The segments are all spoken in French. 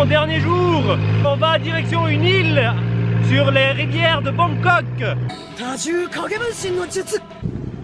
Bon, dernier jour, on va direction une île sur les rivières de Bangkok.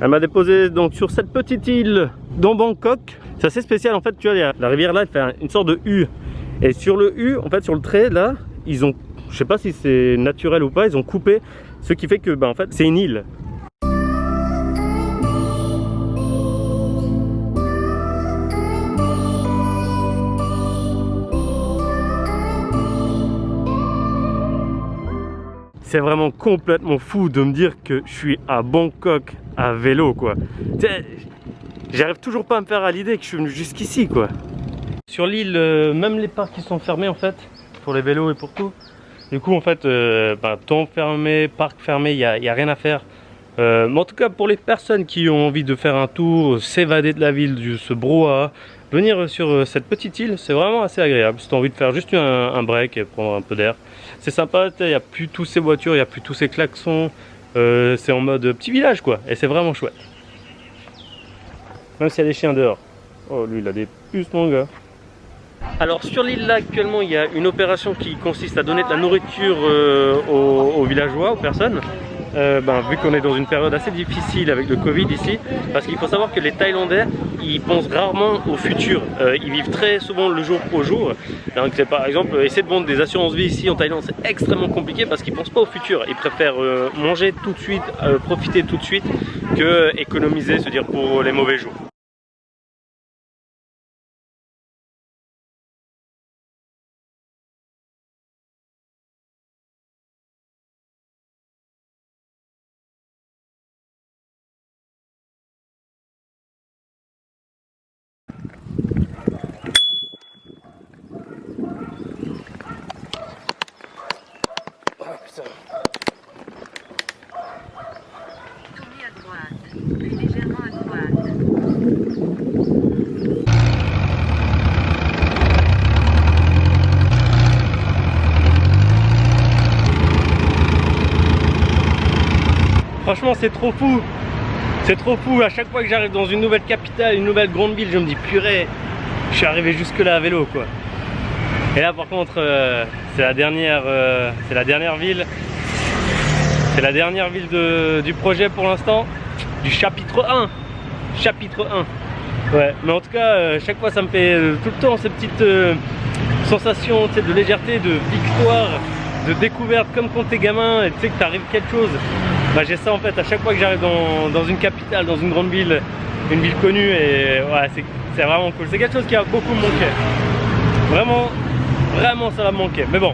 Elle m'a déposé donc sur cette petite île dans Bangkok. C'est assez spécial en fait, tu vois, la rivière là elle fait une sorte de U. Et sur le U, en fait sur le trait là, ils ont, je sais pas si c'est naturel ou pas, ils ont coupé, ce qui fait que en fait c'est une île. C'est vraiment complètement fou de me dire que je suis à Bangkok à vélo quoi. J'arrive toujours pas à me faire à l'idée que je suis venu jusqu'ici quoi. Sur l'île, même les parcs qui sont fermés en fait, pour les vélos et pour tout. Du coup en fait, temps fermé, parc fermé, il y a rien à faire. Mais en tout cas pour les personnes qui ont envie de faire un tour, s'évader de la ville, de ce brouhaha, venir sur cette petite île, c'est vraiment assez agréable. Si tu as envie de faire juste un break et prendre un peu d'air, c'est sympa, il n'y a plus tous ces voitures, il n'y a plus tous ces klaxons, c'est en mode petit village quoi, et c'est vraiment chouette. Même s'il y a des chiens dehors. Oh lui il a des puces mon gars. Alors sur l'île là actuellement il y a une opération qui consiste à donner de la nourriture aux villageois, aux personnes. Vu qu'on est dans une période assez difficile avec le Covid ici, parce qu'il faut savoir que les Thaïlandais ils pensent rarement au futur, ils vivent très souvent le jour au jour. Donc c'est par exemple essayer de vendre des assurances vie ici en Thaïlande, c'est extrêmement compliqué parce qu'ils pensent pas au futur, ils préfèrent manger tout de suite, profiter tout de suite que économiser, se dire pour les mauvais jours. Franchement c'est trop fou, à chaque fois que j'arrive dans une nouvelle capitale, une nouvelle grande ville, je me dis purée, je suis arrivé jusque là à vélo quoi. Et là par contre c'est la dernière ville, c'est la dernière ville du projet pour l'instant, du chapitre 1. Ouais, mais en tout cas chaque fois ça me fait tout le temps ces petites sensations de légèreté, de victoire, de découverte, comme quand t'es gamin et tu sais que t'arrives quelque chose. J'ai ça en fait à chaque fois que j'arrive dans une capitale, dans une grande ville, une ville connue, et ouais, c'est vraiment cool. C'est quelque chose qui a beaucoup manqué. Vraiment ça va me manquer. Mais bon,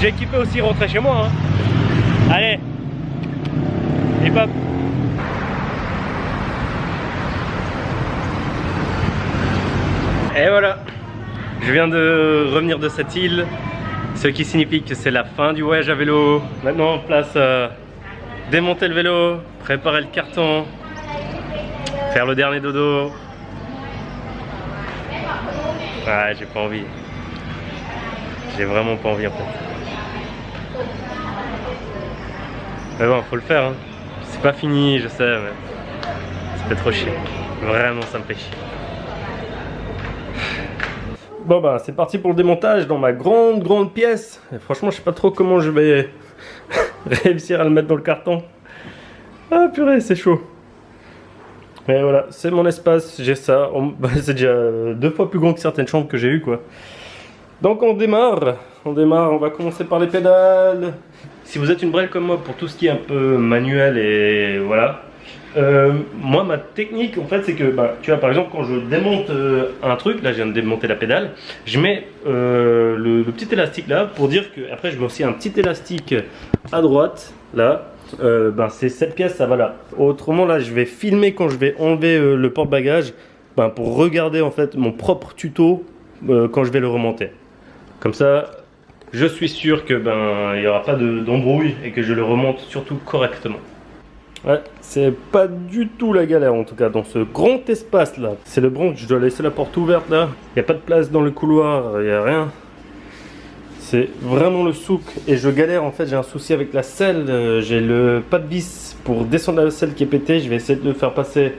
j'ai kiffé aussi rentrer chez moi. Hein. Allez, hip hop. Et voilà, je viens de revenir de cette île, ce qui signifie que c'est la fin du voyage à vélo. Maintenant, place démonter le vélo, préparer le carton, faire le dernier dodo. Ouais, j'ai pas envie. J'ai vraiment pas envie en fait. Mais bon, faut le faire. Hein. C'est pas fini, je sais, mais ça fait trop chier. Vraiment, ça me fait chier. Bon c'est parti pour le démontage dans ma grande pièce. Et franchement je sais pas trop comment je vais réussir à le mettre dans le carton. Ah purée c'est chaud. Mais voilà, c'est mon espace, j'ai ça. C'est déjà 2 fois plus grand que certaines chambres que j'ai eues quoi. Donc on démarre, on va commencer par les pédales. Si vous êtes une brêle comme moi pour tout ce qui est un peu manuel et voilà. Moi ma technique en fait c'est que tu vois par exemple quand je démonte un truc, là je viens de démonter la pédale, je mets le petit élastique là pour dire que après je mets aussi un petit élastique à droite là, c'est cette pièce ça va là. Autrement là je vais filmer quand je vais enlever le porte-bagages pour regarder en fait mon propre tuto quand je vais le remonter. Comme ça je suis sûr que il n'y aura pas d'embrouille et que je le remonte surtout correctement. Ouais, c'est pas du tout la galère en tout cas dans ce grand espace là. C'est le branche, je dois laisser la porte ouverte là. Il n'y a pas de place dans le couloir, il n'y a rien. C'est vraiment le souk et je galère en fait, j'ai un souci avec la selle. J'ai pas de vis pour descendre la selle qui est pétée. Je vais essayer de le faire passer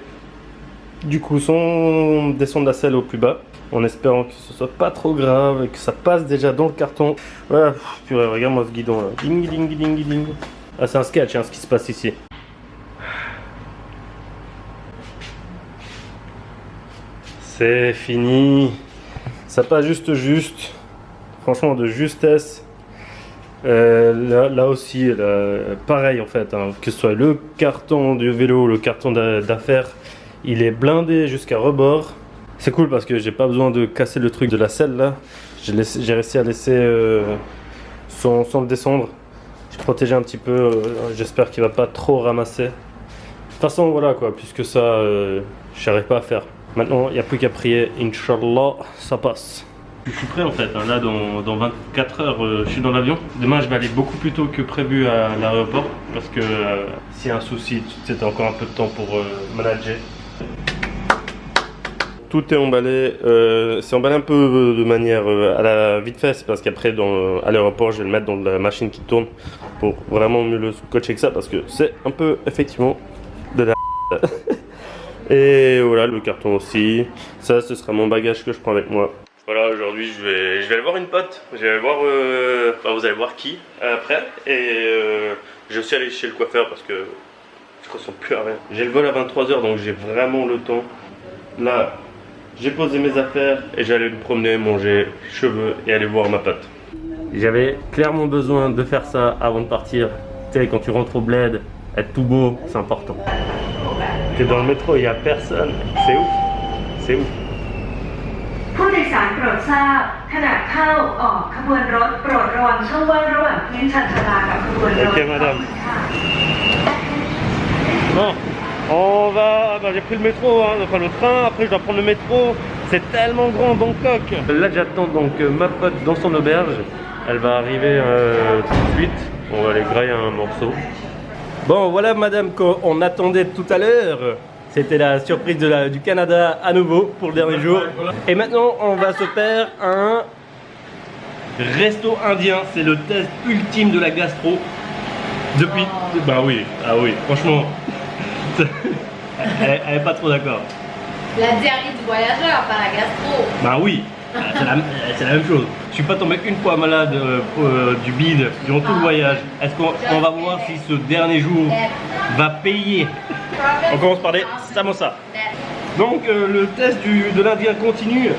Du coup, on descend de la selle au plus bas, en espérant que ce soit pas trop grave et que ça passe déjà dans le carton. Voilà, purée, regarde-moi ce guidon là. Ding, ding, ding, ding. Ah, c'est un sketch, hein, ce qui se passe ici. C'est fini. Ça passe juste. Franchement, de justesse. Là aussi, pareil en fait, hein, que ce soit le carton du vélo, le carton d'affaires, il est blindé jusqu'à rebord. C'est cool parce que j'ai pas besoin de casser le truc de la selle là. J'ai réussi à laisser sans le descendre. J'ai protégé un petit peu, j'espère qu'il va pas trop ramasser. De toute façon voilà quoi, puisque ça je n'arrive pas à faire. Maintenant il n'y a plus qu'à prier, Inch'Allah ça passe. Je suis prêt en fait, hein. Là dans 24 heures je suis dans l'avion. Demain je vais aller beaucoup plus tôt que prévu à l'aéroport parce que s'il y a un souci, c'est encore un peu de temps pour manager. Tout est emballé, c'est emballé un peu de manière à la vite fait, parce qu'après à l'aéroport je vais le mettre dans la machine qui tourne pour vraiment mieux le scotcher que ça parce que c'est un peu effectivement de la Et voilà le carton aussi, ça ce sera mon bagage que je prends avec moi. Voilà, aujourd'hui je vais aller voir une pote, je vais aller voir, vous allez voir qui après, et je vais aussi aller chez le coiffeur parce que je ressemble plus à rien. J'ai le vol à 23 h donc j'ai vraiment le temps. Là, j'ai posé mes affaires et j'allais me promener, manger cheveux et aller voir ma pote. J'avais clairement besoin de faire ça avant de partir. Tu sais, quand tu rentres au bled, être tout beau, c'est important. T'es dans le métro, il n'y a personne, c'est ouf, c'est ouf. ผู้โดยสารโปรดทราบขณะเข้าออกขบวนรถโปรดระวังช่องว่างระหว่างพื้นชานชาลากับขบวนรถ Ok madame. Bon, j'ai pris le métro, hein, enfin le train, après je dois prendre le métro. C'est tellement grand Bangkok. Là j'attends donc ma pote dans son auberge. Elle va arriver tout de suite. On va aller grailler un morceau. Bon voilà madame qu'on attendait tout à l'heure. C'était la surprise du Canada à nouveau pour le dernier jour. Et maintenant on va se faire un resto indien. C'est le test ultime de la gastro. Depuis... Bah oui, ah oui, franchement. Elle est pas trop d'accord. La diarrhée du voyageur, pas la gastro. Bah oui, c'est la même chose. Je suis pas tombé une fois malade du bide durant tout le voyage. Est-ce qu'on va voir si ce dernier jour va payer? On commence par les samosas. Donc le test de l'Indien continue.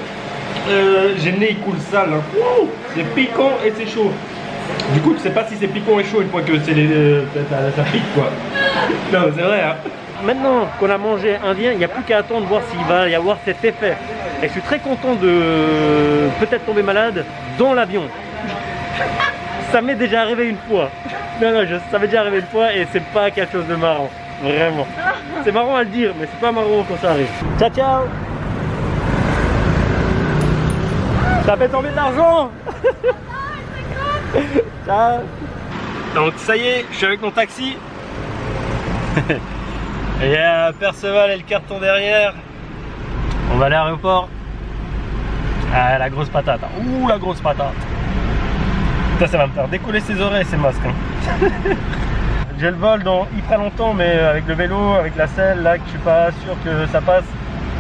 J'ai le nez, il coule sale. Hein. C'est piquant et c'est chaud. Du coup, tu sais pas si c'est piquant et chaud une fois que c'est ça pique quoi. Non, c'est vrai. Hein. Maintenant qu'on a mangé indien, il n'y a plus qu'à attendre voir s'il va y avoir cet effet. Et je suis très content de peut-être tomber malade dans l'avion. Ça m'est déjà arrivé une fois. Non, ça m'est déjà arrivé une fois et c'est pas quelque chose de marrant. Vraiment. C'est marrant à le dire, mais c'est pas marrant quand ça arrive. Ciao, ciao. Ça fait tomber de l'argent. Ciao. Donc ça y est, je suis avec mon taxi. Il y a Perceval et le carton derrière. On va à l'aéroport. Ah, la grosse patate. Ouh, la grosse patate. Putain, ça va me faire décoller ses oreilles, ces masques. Hein. J'ai le vol dans hyper longtemps, mais avec le vélo, avec la selle, là, que je suis pas sûr que ça passe.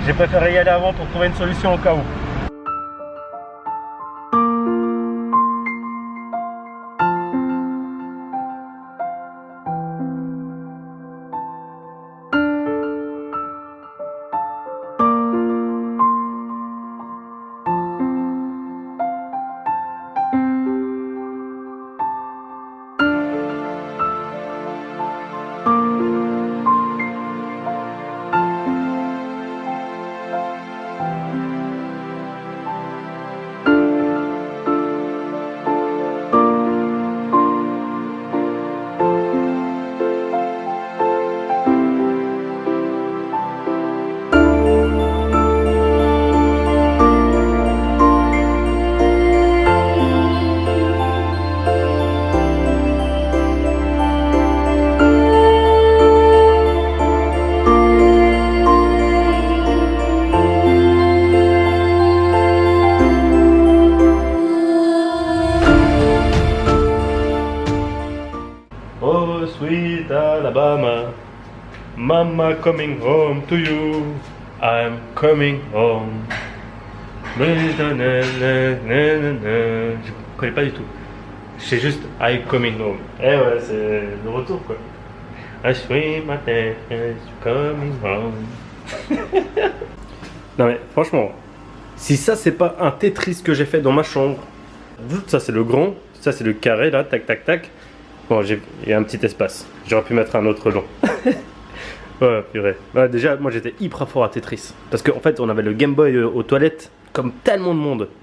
J'ai préféré y aller avant pour trouver une solution au cas où. Sweet Alabama, Mama coming home to you. I'm coming home. Je connais pas du tout. C'est juste I'm coming home. Eh ouais, c'est le retour quoi. I swim my dance, coming home. Non mais franchement, si ça c'est pas un Tetris que j'ai fait dans ma chambre, ça c'est le grand, ça c'est le carré là, tac tac tac. Bon, il y a un petit espace. J'aurais pu mettre un autre long. Ouais, purée. Ouais, déjà, moi j'étais hyper fort à Tetris. Parce qu'en fait, on avait le Game Boy aux toilettes, comme tellement de monde.